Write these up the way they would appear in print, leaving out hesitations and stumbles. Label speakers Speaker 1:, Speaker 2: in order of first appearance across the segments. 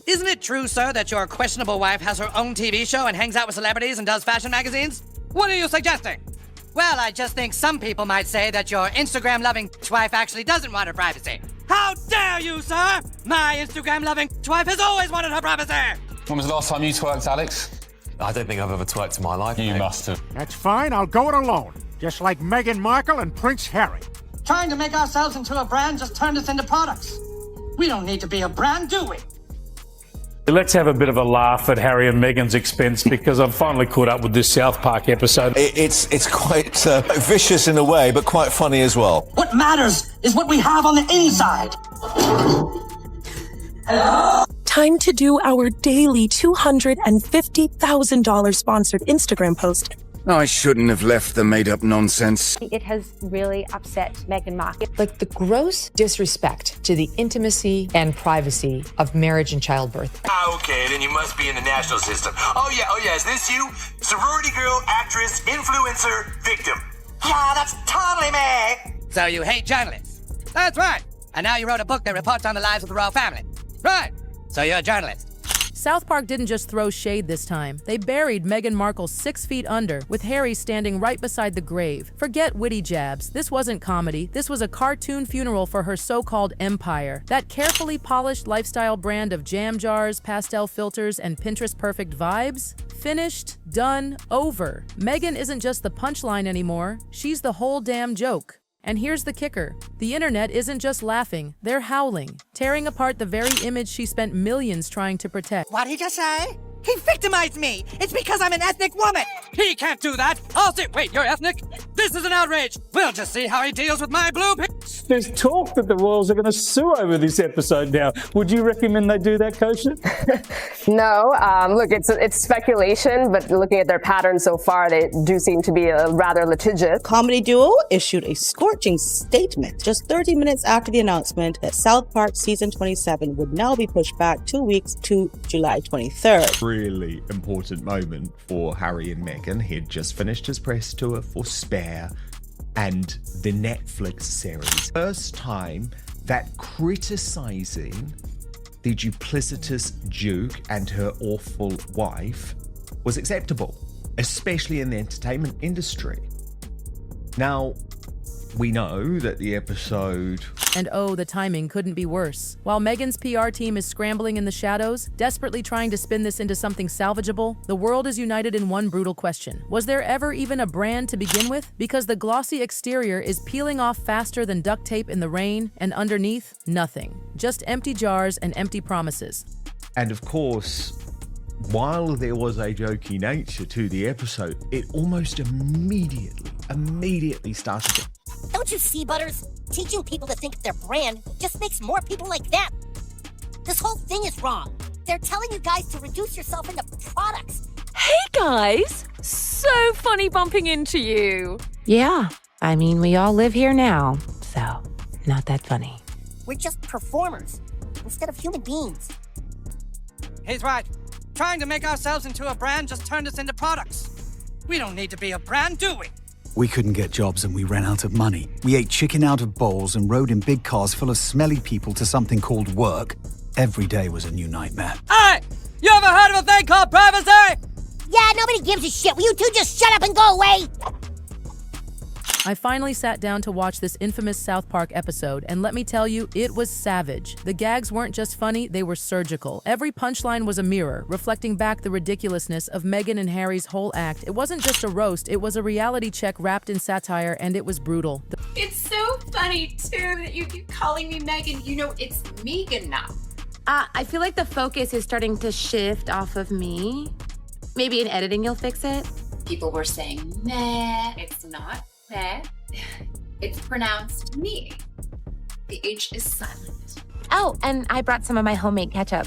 Speaker 1: Isn't it true, sir, that your questionable wife has her own TV show and hangs out with celebrities and does fashion magazines? What are you suggesting? Well, I just think some people might say that your Instagram-loving wife actually doesn't want her privacy. How dare you, sir? My Instagram-loving wife has always wanted her privacy!
Speaker 2: When was the last time you twerked, Alex?
Speaker 3: I don't think I've ever twerked in my life.
Speaker 2: You
Speaker 3: mate.
Speaker 2: must have.
Speaker 4: That's fine, I'll go it alone. Just like Meghan Markle and Prince Harry.
Speaker 1: Trying to make ourselves into a brand just turned us into products. We don't need to be a brand, do we?
Speaker 5: Let's have a bit of a laugh at Harry and Meghan's expense because I've finally caught up with this South Park episode.
Speaker 6: It's quite vicious in a way, but quite funny as well.
Speaker 1: What matters is what we have on the inside.
Speaker 7: Time to do our daily $250,000 sponsored Instagram post.
Speaker 8: I shouldn't have left the made-up nonsense.
Speaker 9: It has really upset Meghan Markle.
Speaker 10: Like the gross disrespect to the intimacy and privacy of marriage and childbirth.
Speaker 11: Okay, then you must be in the national system. Oh yeah, is this you? Sorority girl, actress, influencer, victim.
Speaker 1: Yeah, that's totally me. So you hate journalists. That's right. And now you wrote a book that reports on the lives of the royal family. Right. So you're a journalist.
Speaker 12: South Park didn't just throw shade this time. They buried Meghan Markle 6 feet under, with Harry standing right beside the grave. Forget witty jabs. This wasn't comedy. This was a cartoon funeral for her so-called empire. That carefully polished lifestyle brand of jam jars, pastel filters, and Pinterest-perfect vibes? Finished, done, over. Meghan isn't just the punchline anymore. She's the whole damn joke. And here's the kicker. The internet isn't just laughing, they're howling, tearing apart the very image she spent millions trying to protect.
Speaker 1: What'd he just say? He victimized me! It's because I'm an ethnic woman! He can't do that! I'll see— Wait, you're ethnic? This is an outrage! We'll just see how he deals with my blue pics!
Speaker 5: There's talk that the royals are going to sue over this episode now. Would you recommend they do that, Kosha?
Speaker 13: No, look, it's speculation, but looking at their pattern so far, they do seem to be rather litigious.
Speaker 14: Comedy duo issued a scorching statement just 30 minutes after the announcement that South Park Season 27 would now be pushed back 2 weeks to July 23rd.
Speaker 15: Really important moment for Harry and Meghan. He had just finished his press tour for Spare and the Netflix series. First time that criticizing the duplicitous Duke and her awful wife was acceptable, especially in the entertainment industry. Now, we know that the episode...
Speaker 12: And oh, the timing couldn't be worse. While Meghan's PR team is scrambling in the shadows, desperately trying to spin this into something salvageable, the world is united in one brutal question. Was there ever even a brand to begin with? Because the glossy exterior is peeling off faster than duct tape in the rain, and underneath, nothing. Just empty jars and empty promises.
Speaker 15: And of course, while there was a jokey nature to the episode, it almost immediately started to...
Speaker 16: Don't you see, Butters? Teaching people to think of their brand just makes more people like them. This whole thing is wrong. They're telling you guys to reduce yourself into products.
Speaker 17: Hey guys! So funny bumping into you.
Speaker 18: Yeah, I mean, we all live here now, so not that funny.
Speaker 16: We're just performers instead of human beings.
Speaker 1: He's right. Trying to make ourselves into a brand just turned us into products. We don't need to be a brand, do we?
Speaker 19: We couldn't get jobs and we ran out of money. We ate chicken out of bowls and rode in big cars full of smelly people to something called work. Every day was a new nightmare.
Speaker 1: Hey! You ever heard of a thing called privacy?
Speaker 16: Yeah, nobody gives a shit. Will you two just shut up and go away?
Speaker 12: I finally sat down to watch this infamous South Park episode, and let me tell you, it was savage. The gags weren't just funny, they were surgical. Every punchline was a mirror, reflecting back the ridiculousness of Meghan and Harry's whole act. It wasn't just a roast, it was a reality check wrapped in satire, and it was brutal.
Speaker 20: It's so funny, too, that you keep calling me Meghan. You know, it's Megan now.
Speaker 18: I feel like the focus is starting to shift off of me. Maybe in editing you'll fix it.
Speaker 20: People were saying, meh. It's not meh. It's pronounced me. The H is silent.
Speaker 18: Oh, and I brought some of my homemade ketchup.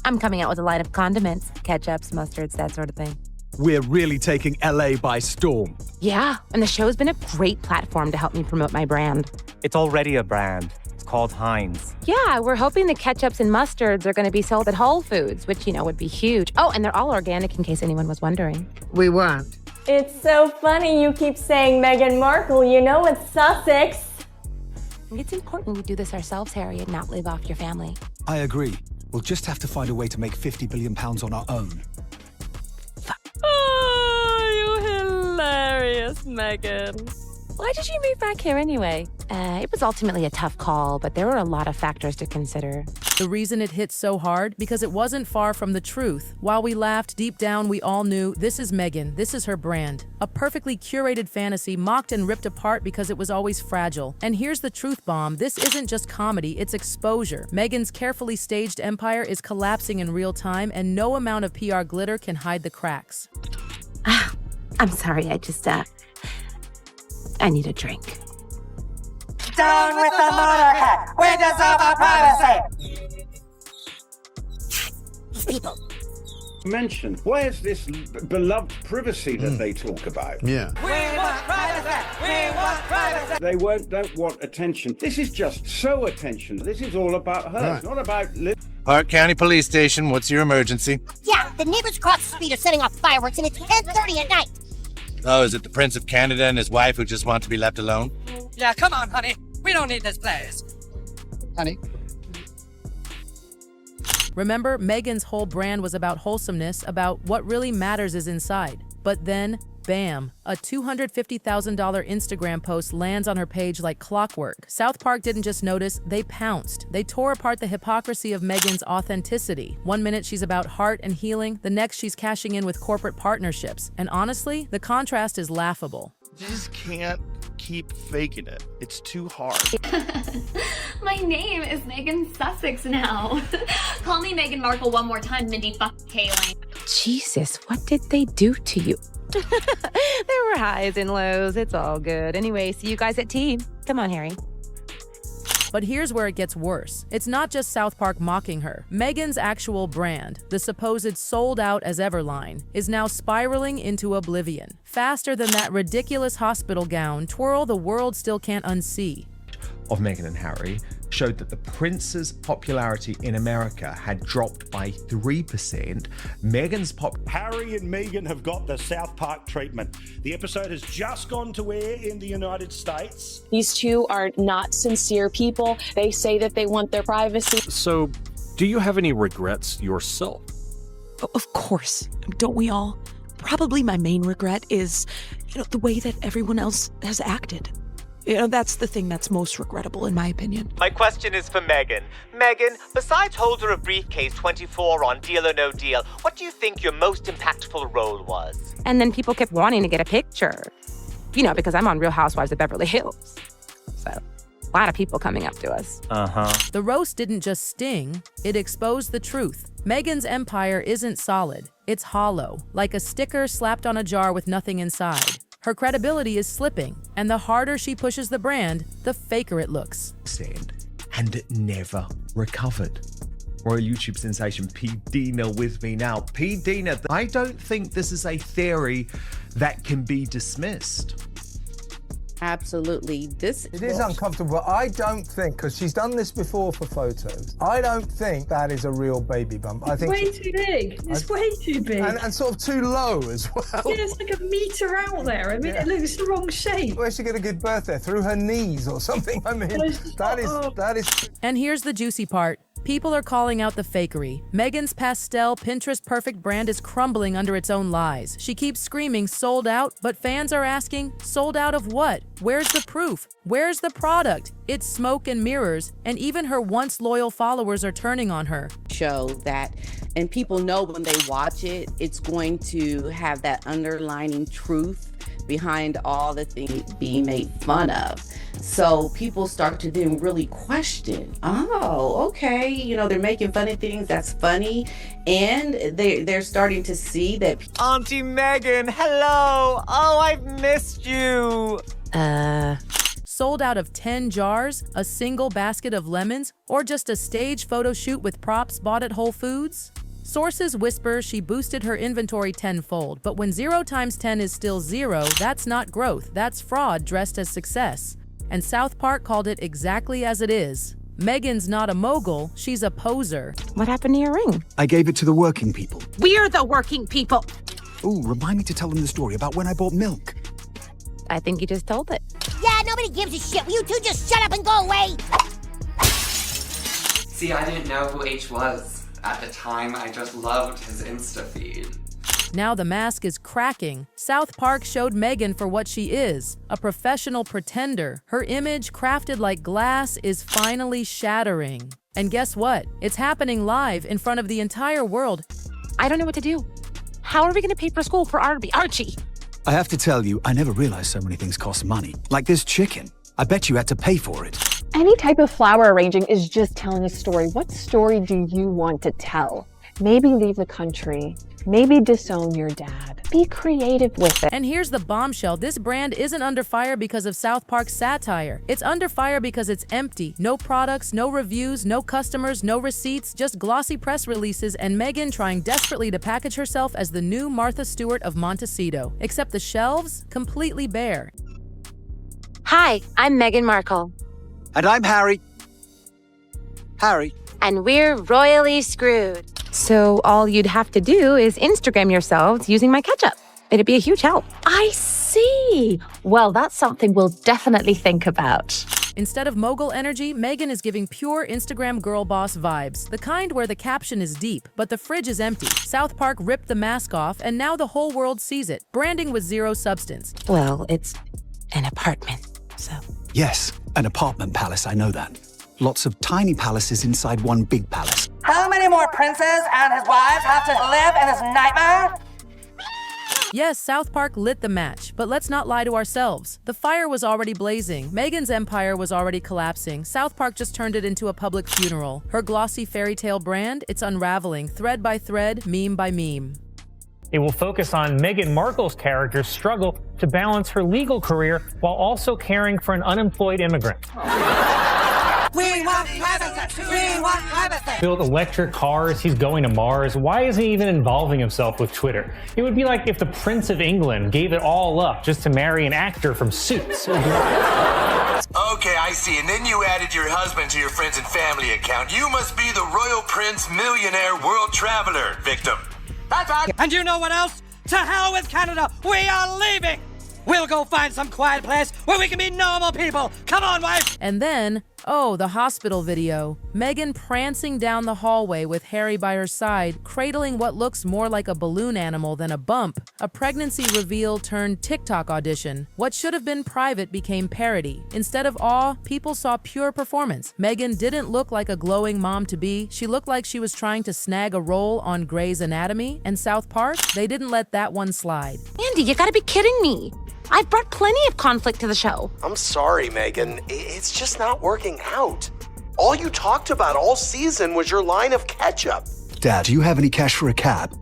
Speaker 18: I'm coming out with a line of condiments, ketchups, mustards, that sort of thing.
Speaker 19: We're really taking LA by storm.
Speaker 18: Yeah, and the show's been a great platform to help me promote my brand.
Speaker 5: It's already a brand. It's called Heinz.
Speaker 18: Yeah, we're hoping the ketchups and mustards are going to be sold at Whole Foods, which, would be huge. Oh, and they're all organic in case anyone was wondering.
Speaker 3: We weren't.
Speaker 9: It's so funny you keep saying Meghan Markle. You know it's Sussex.
Speaker 18: It's important we do this ourselves, Harry, and not live off your family.
Speaker 19: I agree. We'll just have to find a way to make £50 billion on our own.
Speaker 17: Oh, you're hilarious, Meghan.
Speaker 18: Why did you move back here anyway? It was ultimately a tough call, but there were a lot of factors to consider.
Speaker 12: The reason it hit so hard? Because it wasn't far from the truth. While we laughed, deep down we all knew this is Meghan, this is her brand. A perfectly curated fantasy mocked and ripped apart because it was always fragile. And here's the truth bomb, this isn't just comedy, it's exposure. Meghan's carefully staged empire is collapsing in real time, and no amount of PR glitter can hide the cracks.
Speaker 18: I'm sorry, I need a drink.
Speaker 1: Down with the monarchy! We deserve our privacy!
Speaker 16: These people.
Speaker 21: Mention. Where's this beloved privacy that they talk about?
Speaker 22: Yeah.
Speaker 1: We want privacy! We want privacy!
Speaker 21: They don't want attention. This is just so attention. This is all about her.
Speaker 22: Right.
Speaker 21: It's not about
Speaker 22: Park County Police Station, what's your emergency?
Speaker 16: Yeah, the neighbors across the street are setting off fireworks and it's 10:30 at night.
Speaker 22: Oh, is it the Prince of Canada and his wife who just want to be left alone?
Speaker 1: Yeah, come on, honey. We don't need this place.
Speaker 22: Honey.
Speaker 12: Remember, Meghan's whole brand was about wholesomeness, about what really matters is inside. But then, bam, a $250,000 Instagram post lands on her page like clockwork. South Park didn't just notice, they pounced. They tore apart the hypocrisy of Meghan's authenticity. One minute she's about heart and healing, the next she's cashing in with corporate partnerships. And honestly, the contrast is laughable.
Speaker 22: You just can't keep faking it. It's too hard.
Speaker 20: My name is Megan Sussex now. Call me Meghan Markle one more time, Mindy Kaling.
Speaker 18: Jesus, what did they do to you? There were highs and lows. It's all good. Anyway, see you guys at tea. Come on, Harry.
Speaker 12: But here's where it gets worse. It's not just South Park mocking her. Meghan's actual brand, the supposed sold out as ever line, is now spiraling into oblivion. Faster than that ridiculous hospital gown twirl the world still can't unsee.
Speaker 15: Of Meghan and Harry showed that the prince's popularity in America had dropped by 3%. Meghan's
Speaker 4: Harry and Meghan have got the South Park treatment. The episode has just gone to air in the United States.
Speaker 7: These two are not sincere people. They say that they want their privacy.
Speaker 23: So, do you have any regrets yourself?
Speaker 7: Of course. Don't we all? Probably my main regret is, the way that everyone else has acted. That's the thing that's most regrettable, in my opinion.
Speaker 24: My question is for Meghan. Meghan, besides holder of briefcase 24 on Deal or No Deal, what do you think your most impactful role was?
Speaker 18: And then people kept wanting to get a picture. Because I'm on Real Housewives of Beverly Hills. So, a lot of people coming up to us.
Speaker 12: The roast didn't just sting, it exposed the truth. Meghan's empire isn't solid, it's hollow, like a sticker slapped on a jar with nothing inside. Her credibility is slipping, and the harder she pushes the brand, the faker it looks.
Speaker 15: And it never recovered. Royal YouTube sensation P. Dina with me now. P. Dina, I don't think this is a theory that can be dismissed.
Speaker 25: Absolutely.
Speaker 26: It is uncomfortable. I don't think, because she's done this before for photos, I don't think that is a real baby bump. I think
Speaker 27: way too big. It's way too big.
Speaker 26: And sort of too low as well.
Speaker 27: Yeah, it's like a metre out there. I mean, it looks the wrong shape.
Speaker 26: Where's she going to give birth there? Through her knees or something? I mean, that is...
Speaker 12: And here's the juicy part. People are calling out the fakery. Meghan's pastel, Pinterest-perfect brand is crumbling under its own lies. She keeps screaming sold out, but fans are asking, sold out of what? Where's the proof? Where's the product? It's smoke and mirrors, and even her once loyal followers are turning on her.
Speaker 25: Show that, and people know when they watch it, it's going to have that underlining truth behind all the things being made fun of. So people start to then really question, oh, okay, they're making fun of things that's funny, and they're starting to see that.
Speaker 24: Auntie Meghan, hello! Oh, I've missed you!
Speaker 12: Sold out of 10 jars, a single basket of lemons, or just a stage photo shoot with props bought at Whole Foods? Sources whisper she boosted her inventory tenfold, but when 0 times 10 is still 0, that's not growth, that's fraud dressed as success. And South Park called it exactly as it is. Meghan's not a mogul, she's a poser.
Speaker 18: What happened to your ring?
Speaker 19: I gave it to the working people.
Speaker 16: We're the working people.
Speaker 19: Ooh, remind me to tell them the story about when I bought milk.
Speaker 18: I think you just told it.
Speaker 16: Yeah, nobody gives a shit. Will you two just shut up and go away?
Speaker 28: See, I didn't know who H was.
Speaker 2: At the time, I just loved his Insta feed.
Speaker 12: Now the mask is cracking. South Park showed Meghan for what she is, a professional pretender. Her image, crafted like glass, is finally shattering. And guess what? It's happening live in front of the entire world.
Speaker 18: I don't know what to do. How are we going to pay for school for Archie?
Speaker 19: I have to tell you, I never realized so many things cost money. Like this chicken. I bet you had to pay for it.
Speaker 6: Any type of flower arranging is just telling a story. What story do you want to tell? Maybe leave the country. Maybe disown your dad. Be creative with it.
Speaker 12: And here's the bombshell. This brand isn't under fire because of South Park's satire. It's under fire because it's empty. No products, no reviews, no customers, no receipts, just glossy press releases and Meghan trying desperately to package herself as the new Martha Stewart of Montecito. Except the shelves, completely bare.
Speaker 18: Hi, I'm Meghan Markle.
Speaker 19: And I'm Harry.
Speaker 18: And we're royally screwed. So all you'd have to do is Instagram yourselves using my ketchup. It'd be a huge help.
Speaker 17: I see. Well, that's something we'll definitely think about.
Speaker 12: Instead of mogul energy, Meghan is giving pure Instagram girl boss vibes, the kind where the caption is deep, but the fridge is empty. South Park ripped the mask off, and now the whole world sees it. Branding with zero substance.
Speaker 18: Well, it's an apartment, so.
Speaker 19: Yes, an apartment palace, I know that. Lots of tiny palaces inside one big palace.
Speaker 1: How many more princes and his wives have to live in this nightmare?
Speaker 12: Yes, South Park lit the match, but let's not lie to ourselves. The fire was already blazing. Meghan's empire was already collapsing. South Park just turned it into a public funeral. Her glossy fairy tale brand, it's unraveling, thread by thread, meme by meme.
Speaker 8: It will focus on Meghan Markle's character's struggle to balance her legal career while also caring for an unemployed immigrant.
Speaker 1: We want privacy! We want privacy!
Speaker 8: Build electric cars, he's going to Mars. Why isn't he even involving himself with Twitter? It would be like if the Prince of England gave it all up just to marry an actor from Suits.
Speaker 10: Okay, I see. And then you added your husband to your friends and family account. You must be the Royal Prince Millionaire World Traveler victim.
Speaker 1: That's right. And you know what else? To hell with Canada! We are leaving! We'll go find some quiet place where we can be normal people! Come on, wife!
Speaker 12: And then, oh, the hospital video. Meghan prancing down the hallway with Harry by her side, cradling what looks more like a balloon animal than a bump. A pregnancy reveal turned TikTok audition. What should have been private became parody. Instead of awe, people saw pure performance. Meghan didn't look like a glowing mom-to-be. She looked like she was trying to snag a role on Grey's Anatomy. And South Park, they didn't let that one slide.
Speaker 18: Andy, you gotta be kidding me. I've brought plenty of conflict to the show.
Speaker 10: I'm sorry, Meghan. It's just not working out. All you talked about all season was your line of ketchup.
Speaker 19: Dad, do you have any cash for a cab?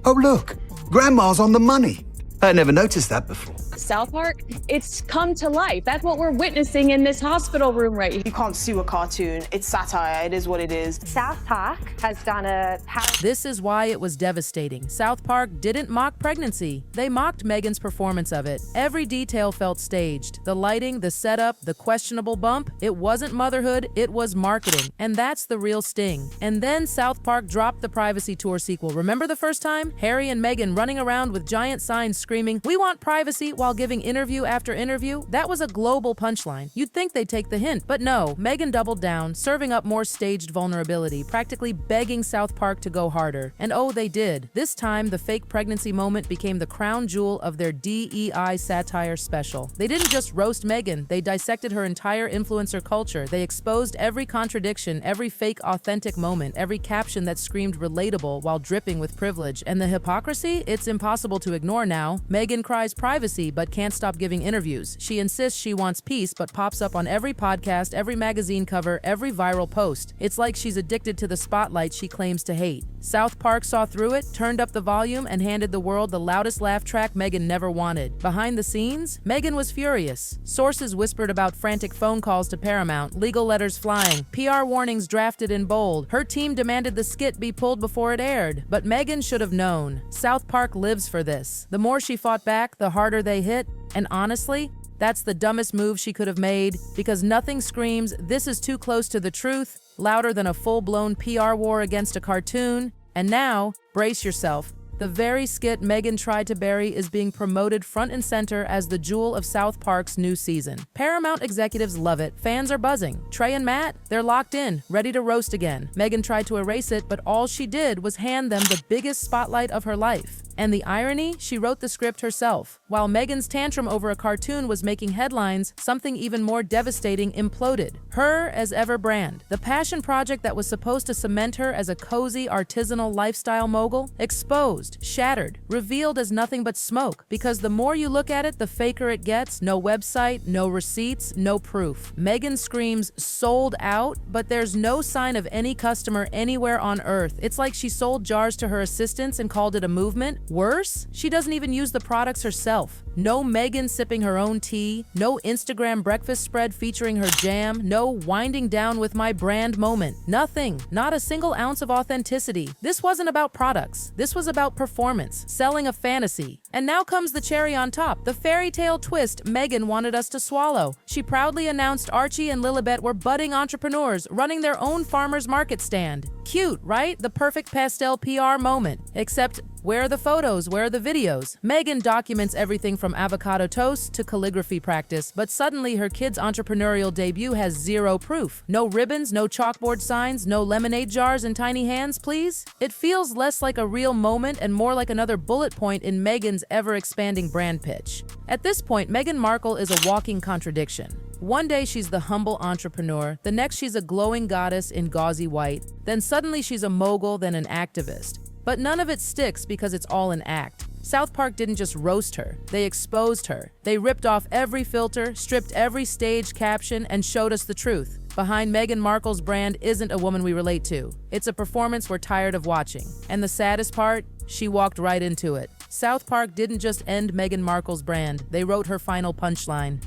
Speaker 19: Oh, look. Grandma's on the money. I never noticed that before.
Speaker 6: South Park, it's come to life. That's what we're witnessing in this hospital room right here.
Speaker 11: You can't sue a cartoon. It's satire. It is what it is.
Speaker 13: South Park has done a...
Speaker 12: This is why it was devastating. South Park didn't mock pregnancy. They mocked Meghan's performance of it. Every detail felt staged. The lighting, the setup, the questionable bump. It wasn't motherhood, it was marketing. And that's the real sting. And then South Park dropped the Privacy Tour sequel. Remember the first time? Harry and Meghan running around with giant signs screaming, "We want privacy," while giving interview after interview. That was a global punchline. You'd think they'd take the hint, but no. Meghan doubled down, serving up more staged vulnerability, practically begging South Park to go harder. And oh, they did. This time, the fake pregnancy moment became the crown jewel of their DEI satire special. They didn't just roast Meghan, they dissected her entire influencer culture. They exposed every contradiction, every fake authentic moment, every caption that screamed relatable while dripping with privilege. And the hypocrisy? It's impossible to ignore now. Meghan cries privacy, but can't stop giving interviews. She insists she wants peace, but pops up on every podcast, every magazine cover, every viral post. It's like she's addicted to the spotlight she claims to hate. South Park saw through it, turned up the volume, and handed the world the loudest laugh track Meghan never wanted. Behind the scenes, Meghan was furious. Sources whispered about frantic phone calls to Paramount, legal letters flying, PR warnings drafted in bold. Her team demanded the skit be pulled before it aired. But Meghan should have known. South Park lives for this. The more she fought back, the harder they hit. And honestly, that's the dumbest move she could have made, because nothing screams, "This is too close to the truth," louder than a full-blown PR war against a cartoon. And now, brace yourself. The very skit Meghan tried to bury is being promoted front and center as the jewel of South Park's new season. Paramount executives love it. Fans are buzzing. Trey and Matt, they're locked in, ready to roast again. Meghan tried to erase it, but all she did was hand them the biggest spotlight of her life. And the irony? She wrote the script herself. While Meghan's tantrum over a cartoon was making headlines, something even more devastating imploded. Her as ever brand. The passion project that was supposed to cement her as a cozy, artisanal lifestyle mogul, exposed, shattered, revealed as nothing but smoke. Because the more you look at it, the faker it gets. No website, no receipts, no proof. Meghan screams, sold out, but there's no sign of any customer anywhere on earth. It's like she sold jars to her assistants and called it a movement. Worse, she doesn't even use the products herself. No Meghan sipping her own tea, no Instagram breakfast spread featuring her jam, no winding down with my brand moment. Nothing, not a single ounce of authenticity. This wasn't about products. This was about performance, selling a fantasy. And now comes the cherry on top, the fairy tale twist Meghan wanted us to swallow. She proudly announced Archie and Lilibet were budding entrepreneurs running their own farmers market stand. Cute, right? The perfect pastel PR moment. Except, where are the photos? Where are the videos? Meghan documents everything from avocado toast to calligraphy practice, but suddenly her kid's entrepreneurial debut has zero proof. No ribbons, no chalkboard signs, no lemonade jars in tiny hands, please? It feels less like a real moment and more like another bullet point in Meghan's ever-expanding brand pitch. At this point, Meghan Markle is a walking contradiction. One day she's the humble entrepreneur, the next she's a glowing goddess in gauzy white, then suddenly she's a mogul, then an activist. But none of it sticks because it's all an act. South Park didn't just roast her, they exposed her. They ripped off every filter, stripped every stage caption, and showed us the truth. Behind Meghan Markle's brand isn't a woman we relate to. It's a performance we're tired of watching. And the saddest part? She walked right into it. South Park didn't just end Meghan Markle's brand, they wrote her final punchline.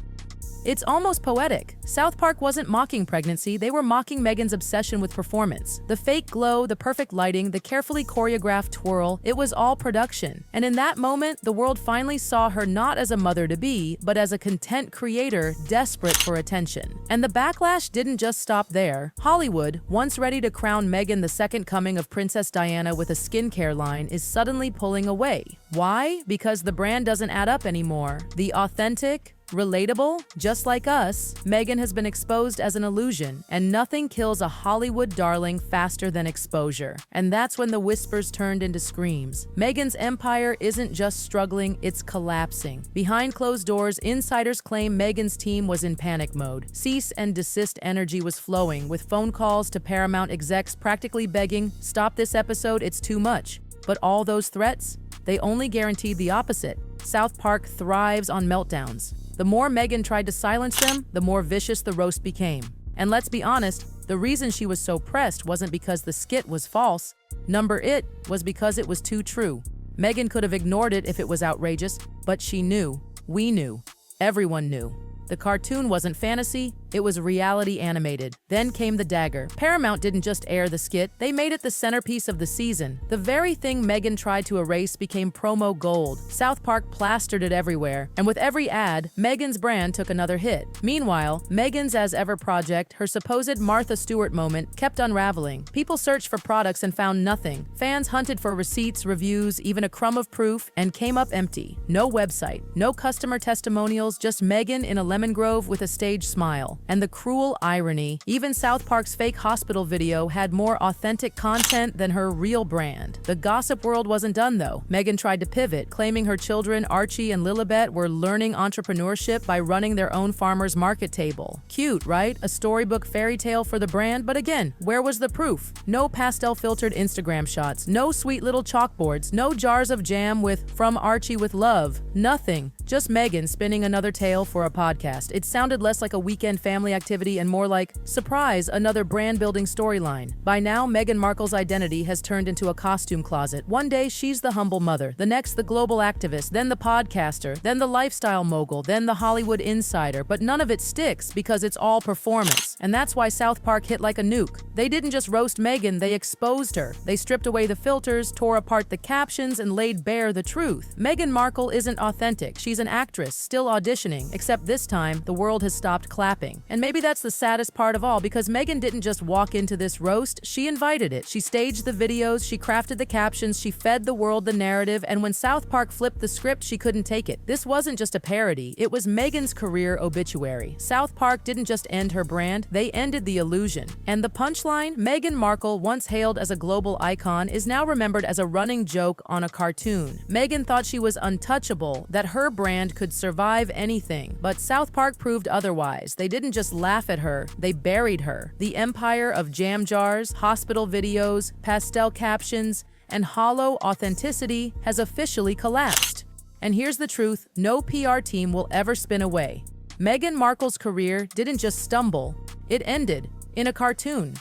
Speaker 12: It's almost poetic. South Park wasn't mocking pregnancy, they were mocking Meghan's obsession with performance. The fake glow, the perfect lighting, the carefully choreographed twirl, it was all production. And in that moment, the world finally saw her not as a mother-to-be, but as a content creator desperate for attention. And the backlash didn't just stop there. Hollywood, once ready to crown Meghan the second coming of Princess Diana with a skincare line, is suddenly pulling away. Why? Because the brand doesn't add up anymore. The authentic, relatable, just like us, Meghan has been exposed as an illusion, and nothing kills a Hollywood darling faster than exposure. And that's when the whispers turned into screams. Meghan's empire isn't just struggling, it's collapsing. Behind closed doors, insiders claim Meghan's team was in panic mode. Cease and desist energy was flowing, with phone calls to Paramount execs practically begging, "Stop this episode, it's too much." But all those threats? They only guaranteed the opposite. South Park thrives on meltdowns. The more Meghan tried to silence them, the more vicious the roast became. And let's be honest, the reason she was so pressed wasn't because the skit was false. It was because it was too true. Meghan could have ignored it if it was outrageous, but she knew. We knew. Everyone knew. The cartoon wasn't fantasy, it was reality animated. Then came the dagger. Paramount didn't just air the skit, they made it the centerpiece of the season. The very thing Meghan tried to erase became promo gold. South Park plastered it everywhere, and with every ad, Meghan's brand took another hit. Meanwhile, Meghan's As Ever project, her supposed Martha Stewart moment, kept unraveling. People searched for products and found nothing. Fans hunted for receipts, reviews, even a crumb of proof, and came up empty. No website, no customer testimonials, just Meghan in a lemon grove with a stage smile. And the cruel irony, even South Park's fake hospital video had more authentic content than her real brand. The gossip world wasn't done though. Meghan tried to pivot, claiming her children Archie and Lilibet were learning entrepreneurship by running their own farmers market table. Cute, right? A storybook fairy tale for the brand, but again, where was the proof? No pastel-filtered Instagram shots, no sweet little chalkboards, no jars of jam with "From Archie with Love." Nothing. Just Meghan spinning another tale for a podcast. It sounded less like a weekend family activity and more like, surprise, another brand-building storyline. By now, Meghan Markle's identity has turned into a costume closet. One day, she's the humble mother, the next the global activist, then the podcaster, then the lifestyle mogul, then the Hollywood insider, but none of it sticks because it's all performance. And that's why South Park hit like a nuke. They didn't just roast Meghan, they exposed her. They stripped away the filters, tore apart the captions, and laid bare the truth. Meghan Markle isn't authentic. She's an actress, still auditioning, except this time, the world has stopped clapping. everything. And maybe that's the saddest part of all, because Meghan didn't just walk into this roast, she invited it. She staged the videos, she crafted the captions, she fed the world the narrative, and when South Park flipped the script, she couldn't take it. This wasn't just a parody, it was Meghan's career obituary. South Park didn't just end her brand, they ended the illusion. And the punchline? Meghan Markle, once hailed as a global icon, is now remembered as a running joke on a cartoon. Meghan thought she was untouchable, that her brand could survive anything. But South Park proved otherwise. They didn't just laugh at her, they buried her. The empire of jam jars, hospital videos, pastel captions, and hollow authenticity has officially collapsed. And here's the truth, no PR team will ever spin away. Meghan Markle's career didn't just stumble, it ended in a cartoon.